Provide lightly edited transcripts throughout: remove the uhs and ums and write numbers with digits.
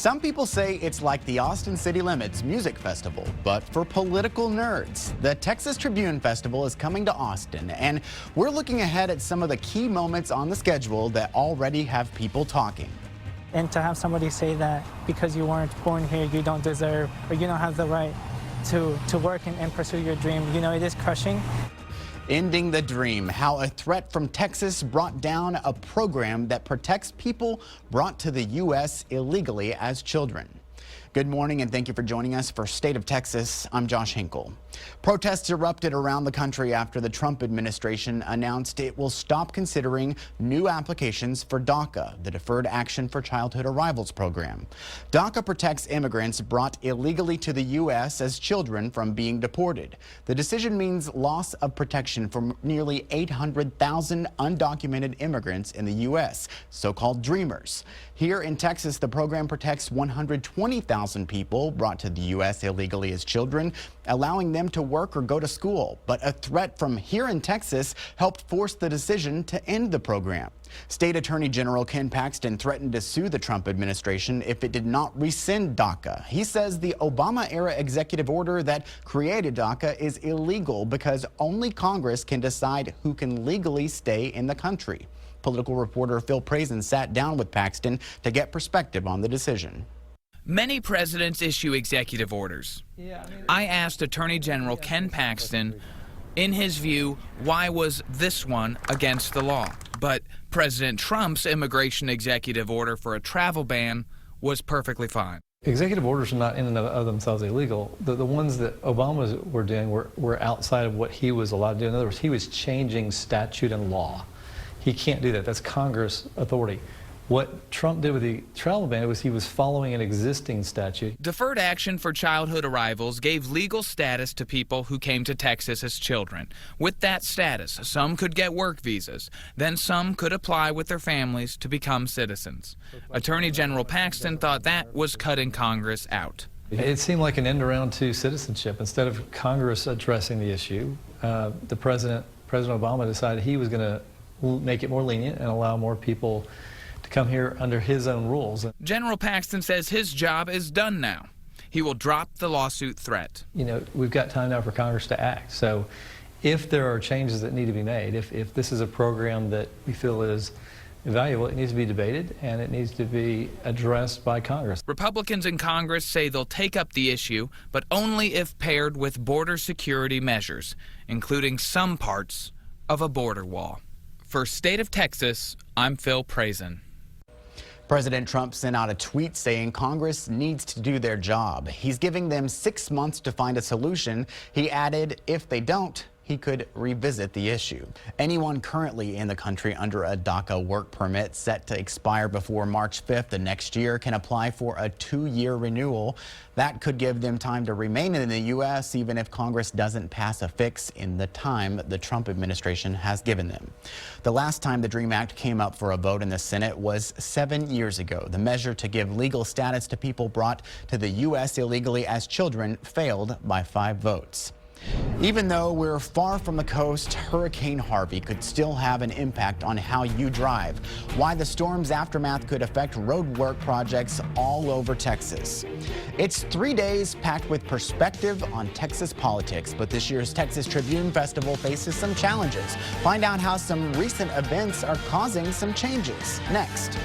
Some people say it's like the Austin City Limits Music Festival, but for political nerds. The Texas Tribune Festival is coming to Austin, and we're looking ahead at some of the key moments on the schedule that already have people talking. And to have somebody say that because you weren't born here, you don't deserve, or you don't have the right to work and pursue your dream, you know, it is crushing. Ending the dream, how a threat from Texas brought down a program that protects people brought to the U.S. illegally as children. Good morning and thank you for joining us for State of Texas. I'm Josh Hinkle. Protests erupted around the country after the Trump administration announced it will stop considering new applications for DACA, the Deferred Action for Childhood Arrivals program. DACA protects immigrants brought illegally to the U.S. as children from being deported. The decision means loss of protection for nearly 800,000 undocumented immigrants in the U.S., so-called dreamers. Here in Texas, the program protects 120,000 people brought to the U.S. illegally as children, allowing them to work or go to school. But a threat from here in Texas helped force the decision to end the program. State Attorney General Ken Paxton threatened to sue the Trump administration if it did not rescind DACA. He says the Obama-era executive order that created DACA is illegal because only Congress can decide who can legally stay in the country. Political reporter Phil Prazen sat down with Paxton to get perspective on the decision. Many presidents issue executive orders. I asked Attorney General Ken Paxton, in his view, why was this one against the law? But President Trump's immigration executive order for a travel ban was perfectly fine. Executive orders are not in and of themselves illegal. The ones that Obama were doing were outside of what he was allowed to do. In other words, he was changing statute and law. He can't do that. That's Congress authority. What Trump did with the travel ban was he was following an existing statute. Deferred Action for Childhood Arrivals gave legal status to people who came to Texas as children. With that status, some could get work visas. Then some could apply with their families to become citizens. Attorney General Paxton thought that was cutting Congress out. It seemed like an end around to citizenship. Instead of Congress addressing the issue, President Obama decided he was going to make it more lenient and allow more people to come here under his own rules. General Paxton says his job is done now. He will drop the lawsuit threat. You know, we've got time now for Congress to act. So if there are changes that need to be made, if this is a program that we feel is valuable, it needs to be debated and it needs to be addressed by Congress. Republicans in Congress say they'll take up the issue, but only if paired with border security measures, including some parts of a border wall. For State of Texas, I'm Phil Prazen. President Trump sent out a tweet saying Congress needs to do their job. He's giving them 6 months to find a solution. He added, if they don't, he could revisit the issue. Anyone currently in the country under a DACA work permit set to expire before March 5th of next year can apply for a 2-year renewal. That could give them time to remain in the U.S. even if Congress doesn't pass a fix in the time the Trump administration has given them. The last time the DREAM Act came up for a vote in the Senate was 7 years ago. The measure to give legal status to people brought to the U.S. illegally as children failed by 5 votes. Even though we're far from the coast, Hurricane Harvey could still have an impact on how you drive. Why the storm's aftermath could affect road work projects all over Texas. It's 3 days packed with perspective on Texas politics, but this year's Texas Tribune Festival faces some challenges. Find out how some recent events are causing some changes. Next.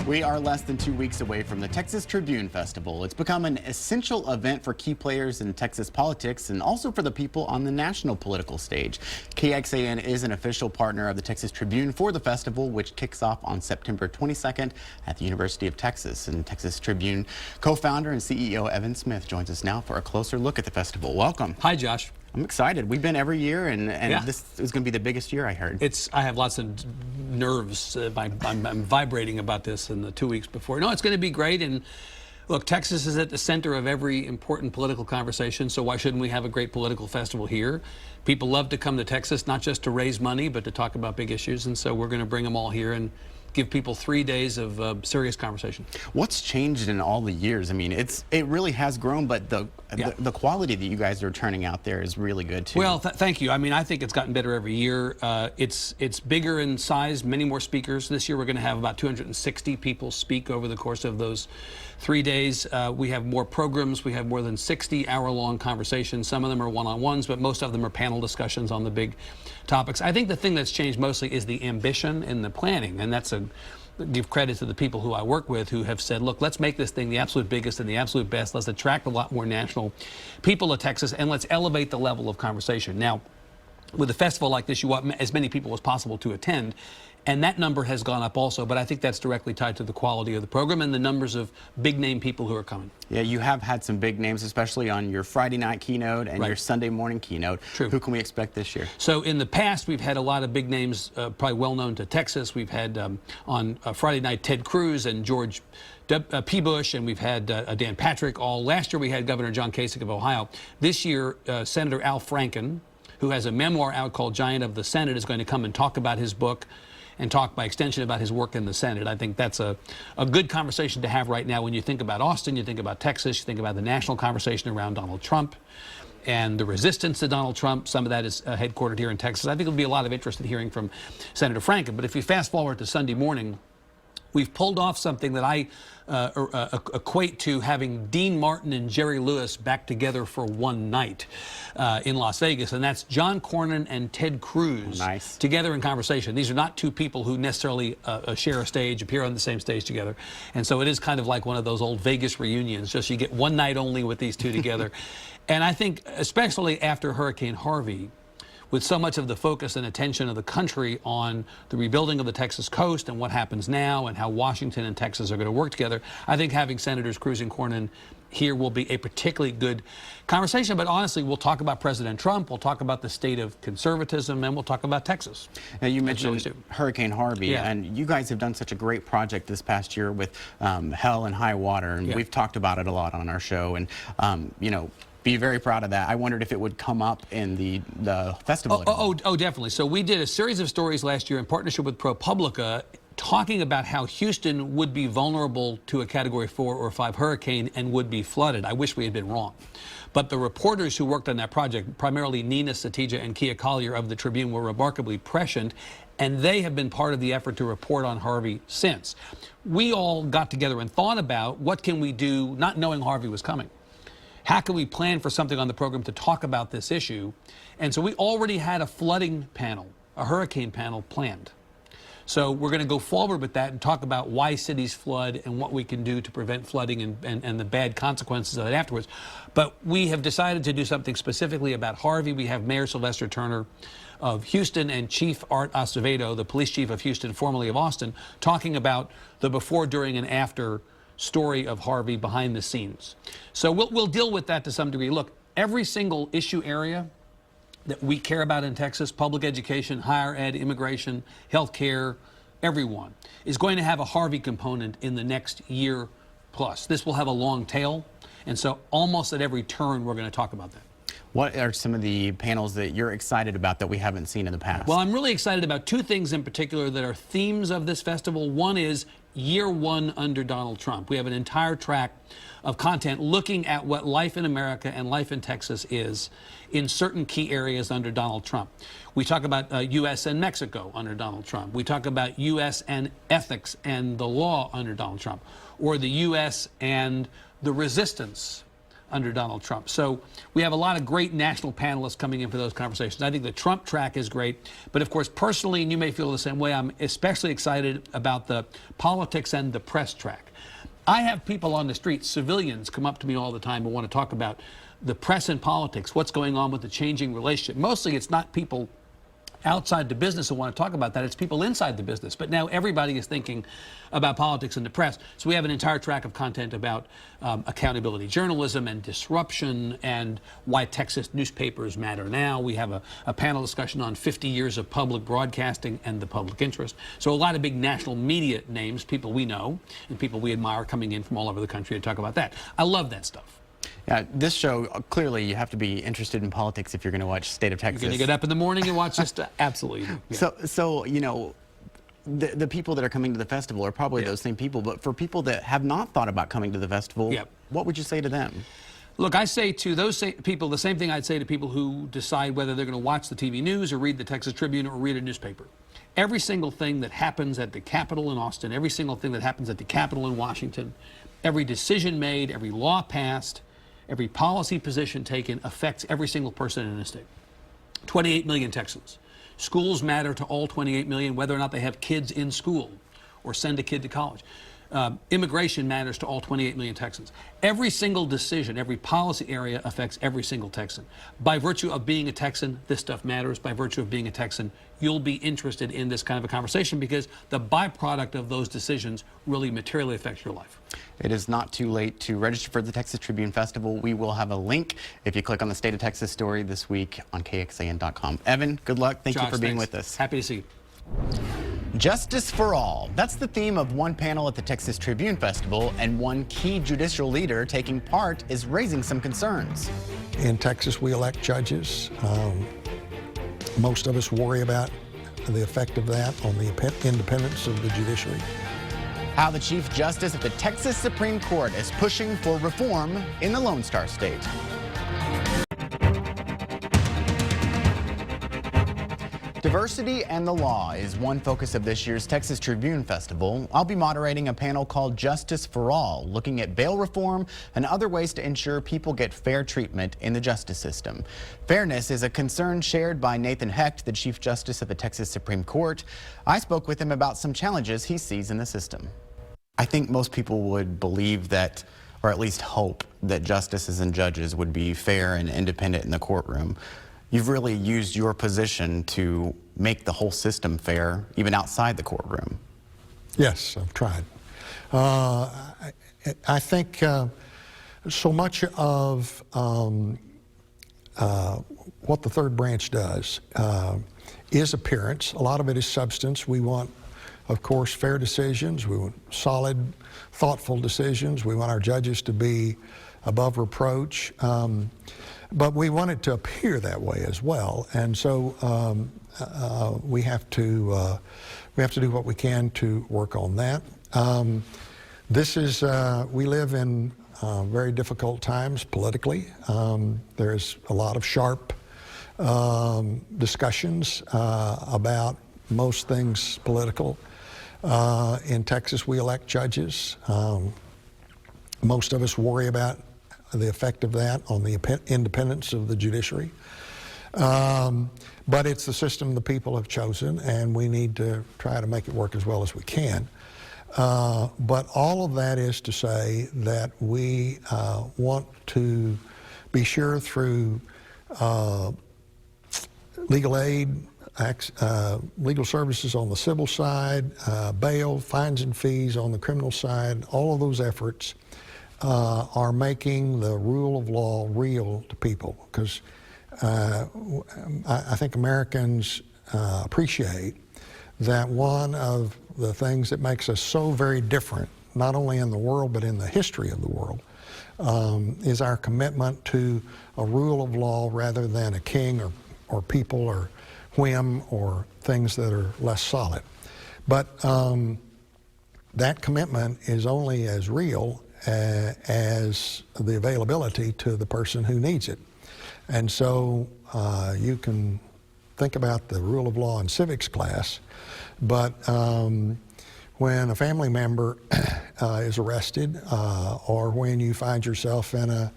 We are less than 2 weeks away from the Texas Tribune Festival. It's become an essential event for key players in Texas politics and also for the people on the national political stage. KXAN is an official partner of the Texas Tribune for the festival, which kicks off on September 22nd at the University of Texas. And Texas Tribune co-founder and CEO Evan Smith joins us now for a closer look at the festival. Welcome. Hi, Josh. I'm excited. We've been every year, and yeah. This is going to be the biggest year, I heard. I have lots of nerves. I'm vibrating about this in the 2 weeks before. No, it's going to be great. And look, Texas is at the center of every important political conversation, so why shouldn't we have a great political festival here? People love to come to Texas, not just to raise money, but to talk about big issues. And so we're going to bring them all here and give people 3 days of serious conversation. What's changed in all the years? I mean, it really has grown, but the quality that you guys are turning out there is really good too. Well, thank you. I mean, I think it's gotten better every year. It's bigger in size, many more speakers. This year we're going to have about 260 people speak over the course of those 3 days. We have more programs. We have more than 60 hour-long conversations. Some of them are one-on-ones, but most of them are panel discussions on the big topics. I think the thing that's changed mostly is the ambition and the planning, and that's give credit to the people who I work with who have said, look, let's make this thing the absolute biggest and the absolute best. Let's attract a lot more national people to Texas, and let's elevate the level of conversation. Now, with a festival like this, you want as many people as possible to attend, and that number has gone up also, but I think that's directly tied to the quality of the program and the numbers of big-name people who are coming. Yeah, you have had some big names, especially on your Friday night keynote and your Sunday morning keynote. True. Who can we expect this year? So in the past, we've had a lot of big names, probably well-known to Texas. We've had on Friday night Ted Cruz and George P. Bush, and we've had Dan Patrick. Last year we had Governor John Kasich of Ohio. This year, Senator Al Franken, who has a memoir out called Giant of the Senate, is going to come and talk about his book and talk by extension about his work in the Senate. I think that's a good conversation to have right now. When you think about Austin, you think about Texas, you think about the national conversation around Donald Trump and the resistance to Donald Trump. Some of that is headquartered here in Texas. I think there'll be a lot of interest in hearing from Senator Franken. But if you fast forward to Sunday morning, we've pulled off something that I equate to having Dean Martin and Jerry Lewis back together for one night in Las Vegas, and that's John Cornyn and Ted Cruz together in conversation. These are not two people who necessarily share a stage, appear on the same stage together, and so it is kind of like one of those old Vegas reunions, just you get one night only with these two together. And I think, especially after Hurricane Harvey, with so much of the focus and attention of the country on the rebuilding of the Texas coast and what happens now and how Washington and Texas are going to work together, I think having Senators Cruz and Cornyn here will be a particularly good conversation. But honestly, we'll talk about President Trump, we'll talk about the state of conservatism, and we'll talk about Texas. Now, you mentioned Hurricane Harvey, and you guys have done such a great project this past year with Hell and High Water, and we've talked about it a lot on our show, and you know, be very proud of that. I wondered if it would come up in the festival. Oh, definitely. So we did a series of stories last year in partnership with ProPublica talking about how Houston would be vulnerable to a Category 4 or 5 hurricane and would be flooded. I wish we had been wrong. But the reporters who worked on that project, primarily Nina Satija and Kia Collier of the Tribune, were remarkably prescient, and they have been part of the effort to report on Harvey since. We all got together and thought about what can we do, not knowing Harvey was coming. How can we plan for something on the program to talk about this issue? And so we already had a flooding panel, a hurricane panel planned. So we're going to go forward with that and talk about why cities flood and what we can do to prevent flooding and the bad consequences of it afterwards. But we have decided to do something specifically about Harvey. We have Mayor Sylvester Turner of Houston and Chief Art Acevedo, the police chief of Houston, formerly of Austin, talking about the before, during, and after story of Harvey behind the scenes. So we'll deal with that to some degree. Look, every single issue area that we care about in Texas, public education, higher ed, immigration, health care, everyone, is going to have a Harvey component in the next year plus. This will have a long tail, and so almost at every turn we're going to talk about that. What are some of the panels that you're excited about that we haven't seen in the past? Well, I'm really excited about two things in particular that are themes of this festival. One is year one under Donald Trump. We have an entire track of content looking at what life in America and life in Texas is in certain key areas under Donald Trump. We talk about U.S. and Mexico under Donald Trump. We talk about U.S. and ethics and the law under Donald Trump, or the U.S. and the resistance under Donald Trump. So we have a lot of great national panelists coming in for those conversations. I think the Trump track is great, but of course, personally, and you may feel the same way, I'm especially excited about the politics and the press track. I have people on the street, civilians, come up to me all the time and want to talk about the press and politics, what's going on with the changing relationship. Mostly it's not people outside the business who want to talk about that, it's people inside the business. But now everybody is thinking about politics in the press. So we have an entire track of content about accountability journalism and disruption and why Texas newspapers matter now. We have a panel discussion on 50 years of public broadcasting and the public interest. So a lot of big national media names, people we know and people we admire coming in from all over the country to talk about that. I love that stuff. Yeah, this show, clearly you have to be interested in politics if you're going to watch State of Texas. You're going to get up in the morning and watch this stuff? Absolutely. Yeah. So, you know, the people that are coming to the festival are probably those same people, but for people that have not thought about coming to the festival, what would you say to them? Look, I say to those people the same thing I'd say to people who decide whether they're going to watch the TV news or read the Texas Tribune or read a newspaper. Every single thing that happens at the Capitol in Austin, every single thing that happens at the Capitol in Washington, every decision made, every law passed, every policy position taken affects every single person in the state. 28 million Texans. Schools matter to all 28 million, whether or not they have kids in school or send a kid to college. Immigration matters to all 28 million Texans. Every single decision, every policy area affects every single Texan. By virtue of being a Texan, this stuff matters. By virtue of being a Texan, you'll be interested in this kind of a conversation because the byproduct of those decisions really materially affects your life. It is not too late to register for the Texas Tribune Festival. We will have a link if you click on the State of Texas story this week on KXAN.com. Evan, good luck. Thank you for being with us. Happy to see you. Justice for all. That's the theme of one panel at the Texas Tribune Festival, and one key judicial leader taking part is raising some concerns. In Texas, we elect judges. Most of us worry about the effect of that on the independence of the judiciary. How the Chief Justice at the Texas Supreme Court is pushing for reform in the Lone Star State. Diversity and the law is one focus of this year's Texas Tribune Festival. I'll be moderating a panel called Justice for All, looking at bail reform and other ways to ensure people get fair treatment in the justice system. Fairness is a concern shared by Nathan Hecht, the Chief Justice of the Texas Supreme Court. I spoke with him about some challenges he sees in the system. I think most people would believe that, or at least hope, that justices and judges would be fair and independent in the courtroom. You've really used your position to make the whole system fair, even outside the courtroom. Yes, I've tried. I think so much of what the third branch does is appearance. A lot of it is substance. We want, of course, fair decisions. We want solid, thoughtful decisions. We want our judges to be above reproach. But we want it to appear that way as well, and so we have to do what we can to work on that. We live in very difficult times politically. There's a lot of sharp discussions about most things political. In Texas, we elect judges. Most of us worry about the effect of that on the independence of the judiciary. But it's the system the people have chosen, and we need to try to make it work as well as we can. But all of that is to say that we want to be sure through legal aid, legal services on the civil side, bail, fines and fees on the criminal side, all of those efforts are making the rule of law real to people, because I think Americans appreciate that one of the things that makes us so very different, not only in the world but in the history of the world, is our commitment to a rule of law rather than a king or people or whim or things that are less solid. But that commitment is only as real as the availability to the person who needs it. And so you can think about the rule of law in civics class, but when a family member is arrested or when you find yourself in a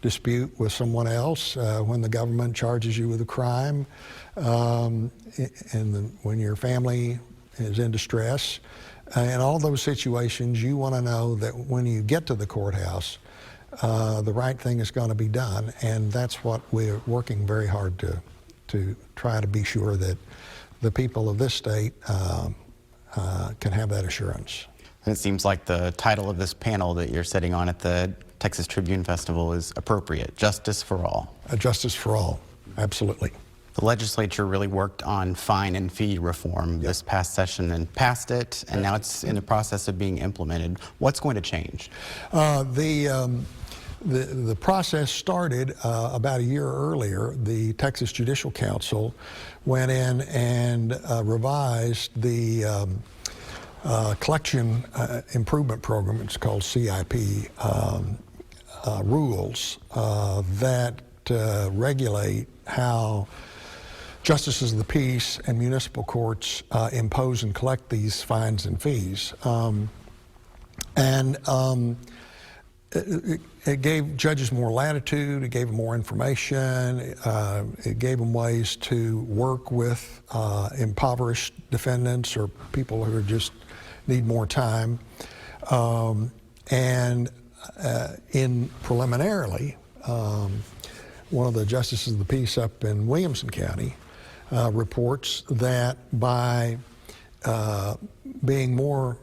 dispute with someone else, when the government charges you with a crime, when your family is in distress, in all those situations, you want to know that when you get to the courthouse, the right thing is going to be done, and that's what we're working very hard to try to be sure that the people of this state can have that assurance. And it seems like the title of this panel that you're sitting on at the Texas Tribune Festival is appropriate, Justice for All. Justice for all, absolutely. The legislature really worked on fine and fee reform this past session and passed it, and now it's in the process of being implemented. What's going to change? The process started about a year earlier. The Texas Judicial Council went in and revised the collection improvement program, it's called CIP, rules that regulate how justices of the peace and municipal courts impose and collect these fines and fees. It gave judges more latitude, it gave them more information, it gave them ways to work with impoverished defendants or people who just need more time. In preliminarily, one of the justices of the peace up in Williamson County reports that by being more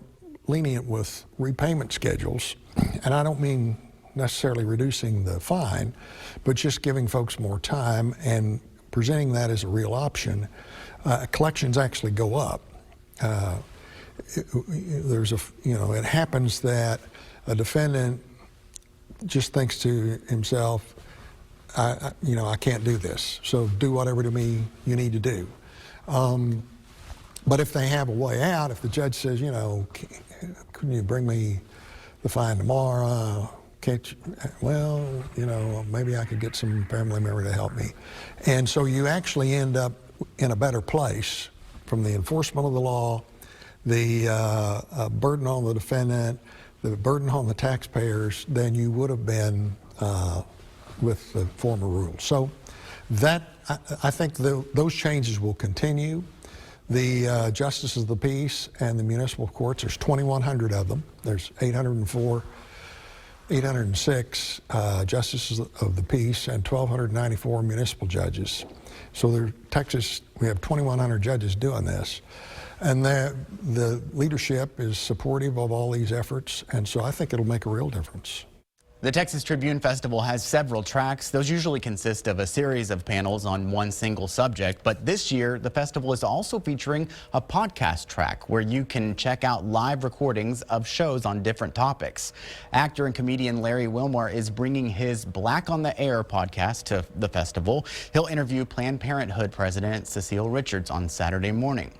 lenient with repayment schedules, and I don't mean necessarily reducing the fine, but just giving folks more time and presenting that as a real option, collections actually go up. It happens that a defendant just thinks to himself, I can't do this, so do whatever to me you need to do. But if they have a way out, if the judge says, couldn't you bring me the fine tomorrow? Can't you? Well, maybe I could get some family member to help me. And so you actually end up in a better place from the enforcement of the law, the burden on the defendant, the burden on the taxpayers than you would have been with the former rules. So that, I think those changes will continue. The justices of the peace and the municipal courts, there's 2,100 of them. There's 806 justices of the peace and 1,294 municipal judges. So Texas, we have 2,100 judges doing this. And the leadership is supportive of all these efforts, and so I think it'll make a real difference. The Texas Tribune Festival has several tracks. Those usually consist of a series of panels on one single subject, but this year the festival is also featuring a podcast track where you can check out live recordings of shows on different topics. Actor and comedian Larry Wilmore is bringing his Black on the Air podcast to the festival. He'll interview Planned Parenthood President Cecile Richards on Saturday morning.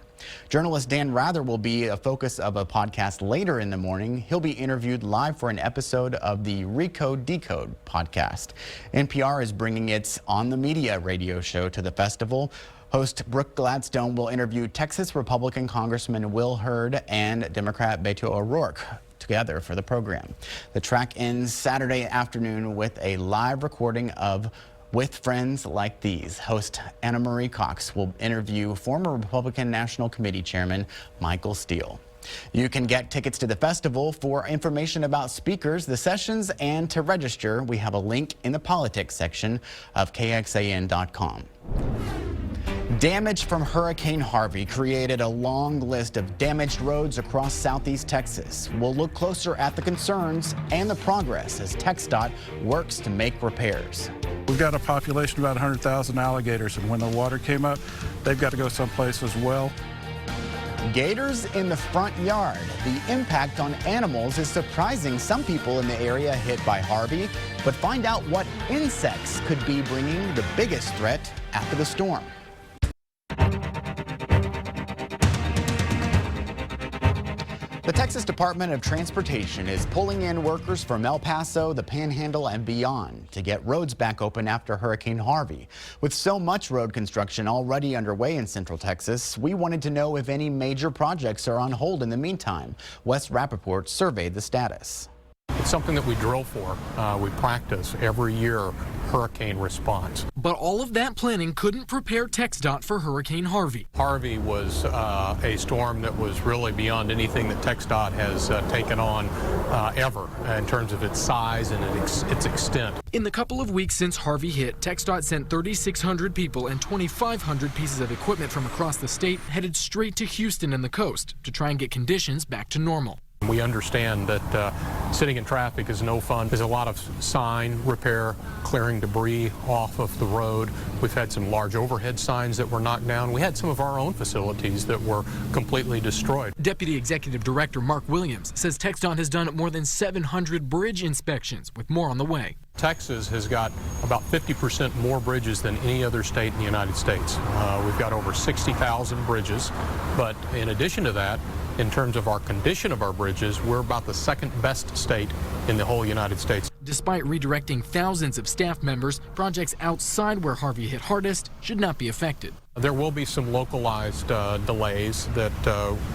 Journalist Dan Rather will be a focus of a podcast later in the morning. He'll be interviewed live for an episode of the Recode Decode podcast. NPR is bringing its On the Media radio show to the festival. Host Brooke Gladstone will interview Texas Republican Congressman Will Hurd and Democrat Beto O'Rourke together for the program. The track ends Saturday afternoon with a live recording of With Friends Like These. Host Anna Marie Cox will interview former Republican National Committee Chairman Michael Steele. You can get tickets to the festival. For information about speakers, the sessions, and to register, we have a link in the politics section of KXAN.com. Damage from Hurricane Harvey created a long list of damaged roads across southeast Texas. We'll look closer at the concerns and the progress as TxDOT works to make repairs. We've got a population of about 100,000 alligators, and when the water came up, they've got to go someplace as well. Gators in the front yard. The impact on animals is surprising some people in the area hit by Harvey, but find out what insects could be bringing the biggest threat after the storm. The Texas Department of Transportation is pulling in workers from El Paso, the Panhandle, and beyond to get roads back open after Hurricane Harvey. With so much road construction already underway in Central Texas, we wanted to know if any major projects are on hold in the meantime. Wes Rappaport surveyed the status. It's something that we drill for. We practice every year hurricane response. But all of that planning couldn't prepare TxDOT for Hurricane Harvey. Harvey was a storm that was really beyond anything that TxDOT has taken on ever in terms of its size and its extent. In the couple of weeks since Harvey hit, TxDOT sent 3,600 people and 2,500 pieces of equipment from across the state headed straight to Houston and the coast to try and get conditions back to normal. We understand that sitting in traffic is no fun. There's a lot of sign repair, clearing debris off of the road. We've had some large overhead signs that were knocked down. We had some of our own facilities that were completely destroyed. Deputy Executive Director Mark Williams says TxDOT has done more than 700 bridge inspections, with more on the way. Texas has got about 50% more bridges than any other state in the United States. We've got over 60,000 bridges, but in addition to that, in terms of our condition of our bridges, we're about the second best state in the whole United States. Despite redirecting thousands of staff members, projects outside where Harvey hit hardest should not be affected. There will be some localized delays that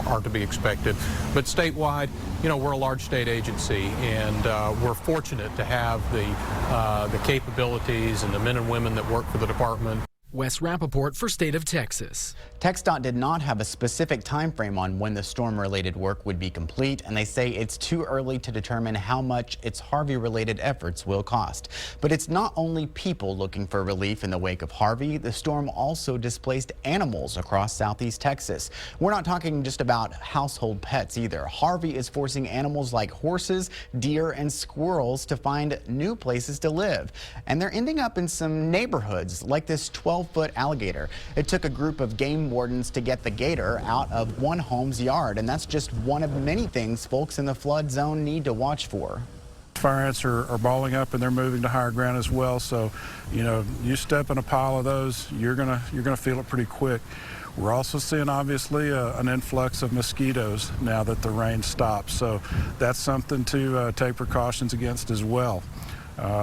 are to be expected, but statewide, you know, we're a large state agency, and we're fortunate to have the capabilities and the men and women that work for the department. Wes Rappaport for State of Texas. TxDOT did not have a specific time frame on when the storm-related work would be complete, and they say it's too early to determine how much its Harvey-related efforts will cost. But it's not only people looking for relief in the wake of Harvey. The storm also displaced animals across southeast Texas. We're not talking just about household pets either. Harvey is forcing animals like horses, deer, and squirrels to find new places to live. And they're ending up in some neighborhoods like this 12-foot alligator. It took a group of game wardens to get the gator out of one home's yard, and that's just one of many things folks in the flood zone need to watch for. Fire ants are balling up and they're moving to higher ground as well, so you know, you step in a pile of those, you're gonna feel it pretty quick. We're also seeing obviously an influx of mosquitoes now that the rain stops, so that's something to take precautions against as well.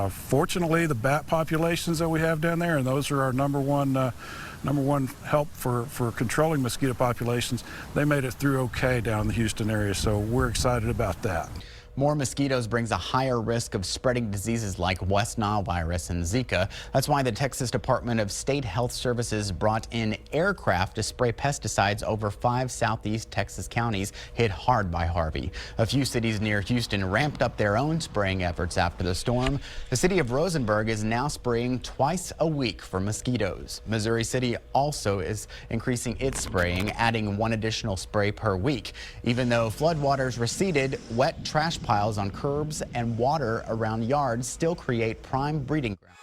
Fortunately, the bat populations that we have down there, and those are our number one help for controlling mosquito populations, they made it through okay down in the Houston area, so we're excited about that. More mosquitoes brings a higher risk of spreading diseases like West Nile virus and Zika. That's why the Texas Department of State Health Services brought in aircraft to spray pesticides over 5 southeast Texas counties hit hard by Harvey. A few cities near Houston ramped up their own spraying efforts after the storm. The city of Rosenberg is now spraying twice a week for mosquitoes. Missouri City also is increasing its spraying, adding 1 additional spray per week. Even though floodwaters receded, wet trash piles on curbs and water around yards still create prime breeding ground.